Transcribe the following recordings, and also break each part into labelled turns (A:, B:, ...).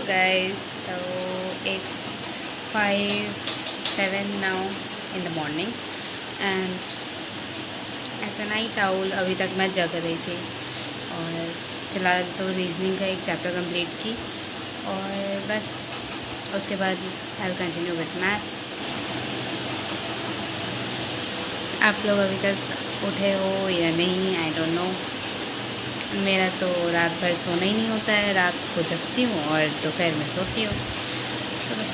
A: guys, so it's 5:07 now in the morning and as a night owl अभी तक मैं जग रही थी और फिलहाल तो रीजनिंग का एक चैप्टर कंप्लीट की और बस उसके बाद आई कंटिन्यू विद मैथ्स। आप लोग अभी तक उठे हो या नहीं आई डोंट नो। मेरा तो रात भर सोना ही नहीं होता है, रात को जगती हूँ और दोपहर में सोती हूँ, तो बस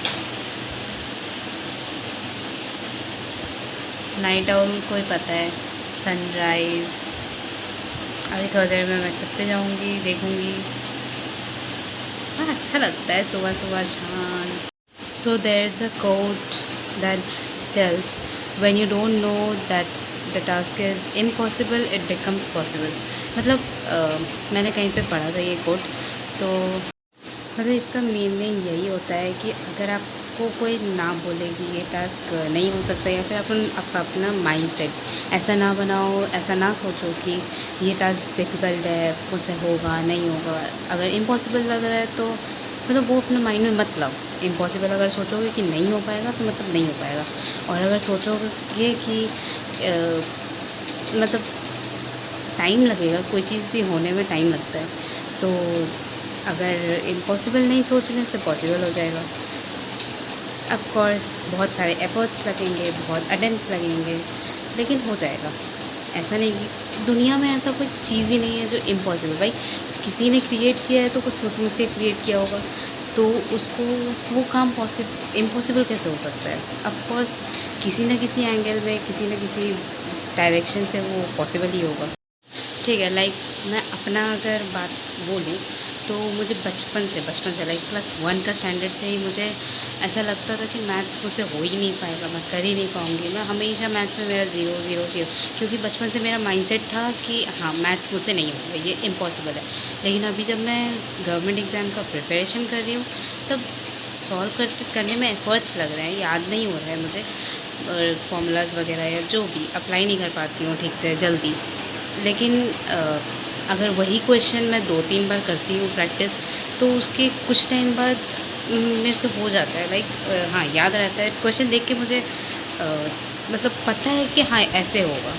A: नाइट आउल को ही पता है। सनराइज़ अभी थोड़ी देर में मैं छत पे जाऊँगी, देखूँगी। हाँ, अच्छा लगता है सुबह सुबह शांत। So there is a quote that tells when you don't know that the task is impossible it becomes possible. मतलब मैंने कहीं पे पढ़ा था ये कोट, तो मतलब इसका मीनिंग यही होता है कि अगर आपको कोई ना बोले कि ये टास्क नहीं हो सकता या फिर अपना माइंडसेट ऐसा ना बनाओ, ऐसा ना सोचो कि ये टास्क डिफ़िकल्ट है, मुझसे होगा नहीं होगा। अगर इम्पॉसिबल लग रहा है तो मतलब वो अपने माइंड में मत लाओ। इम्पॉसिबल अगर सोचोगे कि नहीं हो पाएगा तो मतलब नहीं हो पाएगा, और अगर सोचोगे कि मतलब टाइम लगेगा, कोई चीज़ भी होने में टाइम लगता है, तो अगर इम्पॉसिबल नहीं सोचने से पॉसिबल हो जाएगा। ऑफ कोर्स बहुत सारे एफर्ट्स लगेंगे, बहुत अटेम्प्ट्स लगेंगे, लेकिन हो जाएगा। ऐसा नहीं कि दुनिया में ऐसा कोई चीज़ ही नहीं है जो इम्पॉसिबल। भाई किसी ने क्रिएट किया है तो कुछ सोच समझ के क्रिएट किया होगा, तो उसको वो काम इम्पॉसिबल कैसे हो सकता है। ऑफ कोर्स किसी न किसी एंगल में, किसी न किसी डायरेक्शन से वो पॉसिबल ही होगा। ठीक है, लाइक मैं अपना अगर बात बोलूँ तो मुझे बचपन से लाइक +1 का स्टैंडर्ड से ही मुझे ऐसा लगता था कि मैथ्स मुझसे हो ही नहीं पाएगा, मैं कर ही नहीं पाऊँगी। मैं हमेशा मैथ्स में मेरा 0 0 0, क्योंकि बचपन से मेरा माइंडसेट था कि हाँ मैथ्स मुझसे नहीं होगा, ये इम्पॉसिबल है। लेकिन अभी जब मैं गवर्नमेंट एग्ज़ाम का प्रिपरेशन कर रही हूँ तब सॉल्व करने में एफ़र्ट्स लग रहे हैं, याद नहीं हो रहा है मुझे फॉर्मूलाज़ वगैरह या जो भी अप्लाई नहीं कर पाती हूँ ठीक से जल्दी। लेकिन अगर वही क्वेश्चन मैं 2-3 बार करती हूँ प्रैक्टिस, तो उसके कुछ टाइम बाद मेरे से हो जाता है। लाइक हाँ, याद रहता है क्वेश्चन देख के मुझे मतलब पता है कि हाँ ऐसे होगा।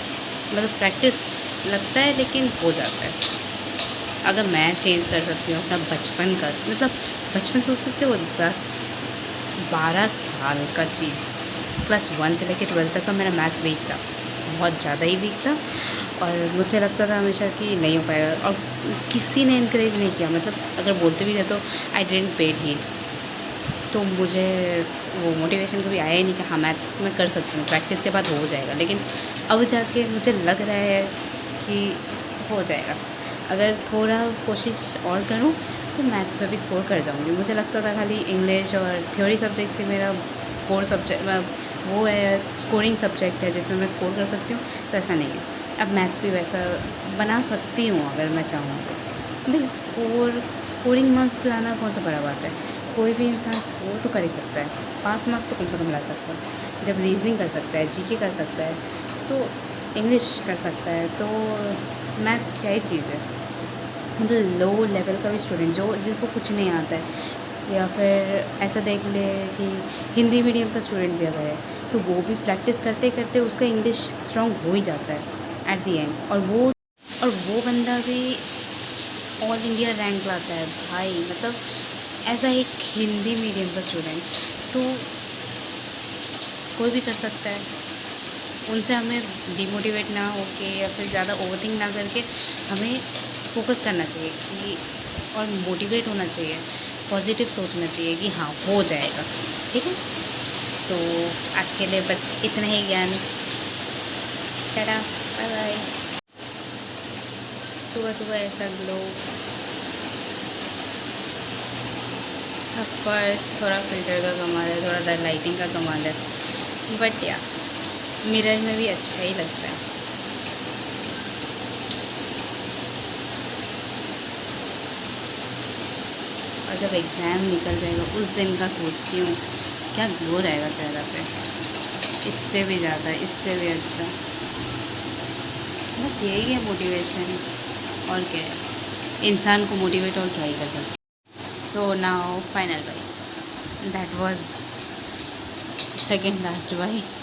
A: मतलब प्रैक्टिस लगता है लेकिन हो जाता है। अगर मैं चेंज कर सकती हूँ अपना बचपन का, मतलब बचपन सोच सकते हो 10-12 साल का चीज़, +1 से लेकर 12 तक का मेरा मैथ्स वीक था, बहुत ज़्यादा ही वीक था। और मुझे लगता था हमेशा कि नहीं हो पाएगा, और किसी ने इनकरेज नहीं किया। मतलब अगर बोलते भी थे तो आई डिडंट पेड हीड, तो मुझे वो मोटिवेशन कभी आया ही नहीं कि हाँ मैथ्स मैं कर सकती हूँ, प्रैक्टिस के बाद हो जाएगा। लेकिन अब जाके मुझे लग रहा है कि हो जाएगा। अगर थोड़ा कोशिश और करूँ तो मैथ्स में भी स्कोर कर जाऊँगी। मुझे लगता था खाली इंग्लिश और थ्योरी सब्जेक्ट से मेरा कोर सब्जेक्ट वो है, स्कोरिंग सब्जेक्ट है जिसमें मैं स्कोर कर सकती हूँ, तो ऐसा नहीं है। अब मैथ्स भी वैसा बना सकती हूँ अगर मैं चाहूँ तो। भाई स्कोरिंग मार्क्स लाना कौन सा बड़ा बात है, कोई भी इंसान स्कोर तो कर ही सकता है, पास मार्क्स तो कम से कम ला सकता है। जब रीजनिंग कर सकता है, जीके कर सकता है, तो इंग्लिश कर सकता है, तो मैथ्स क्या ही चीज़ है। मतलब लो लेवल का भी स्टूडेंट जो जिसको कुछ नहीं आता है, या फिर ऐसा देख ले कि हिंदी मीडियम का स्टूडेंट भी अगर है तो वो भी प्रैक्टिस करते करते उसका इंग्लिश स्ट्रॉन्ग हो ही जाता है एट दी एंड, और वो बंदा भी ऑल इंडिया रैंक लाता है भाई। मतलब ऐसा एक हिंदी मीडियम का स्टूडेंट तो कोई भी कर सकता है। उनसे हमें डिमोटिवेट ना होके या फिर ज़्यादा ओवरथिंक ना करके हमें फोकस करना चाहिए कि, और मोटिवेट होना चाहिए, पॉजिटिव सोचना चाहिए कि हाँ हो जाएगा। ठीक है, तो आज के लिए बस इतना ही ज्ञान। Tata, bye bye. सुबह सुबह ऐसा ग्लो, ऑफ कोर्स थोड़ा फिल्टर का कमाल है, थोड़ा लाइटिंग का कमाल है, बट या मिरर में भी अच्छा ही लगता है। और जब एग्ज़ाम निकल जाएगा उस दिन का सोचती हूँ क्या ग्लो रहेगा चेहरा पे, इससे भी ज़्यादा, इससे भी अच्छा। बस यही है मोटिवेशन, और क्या है, इंसान को मोटिवेट और क्या ही कर सकते। So now final buy. That was second last buy.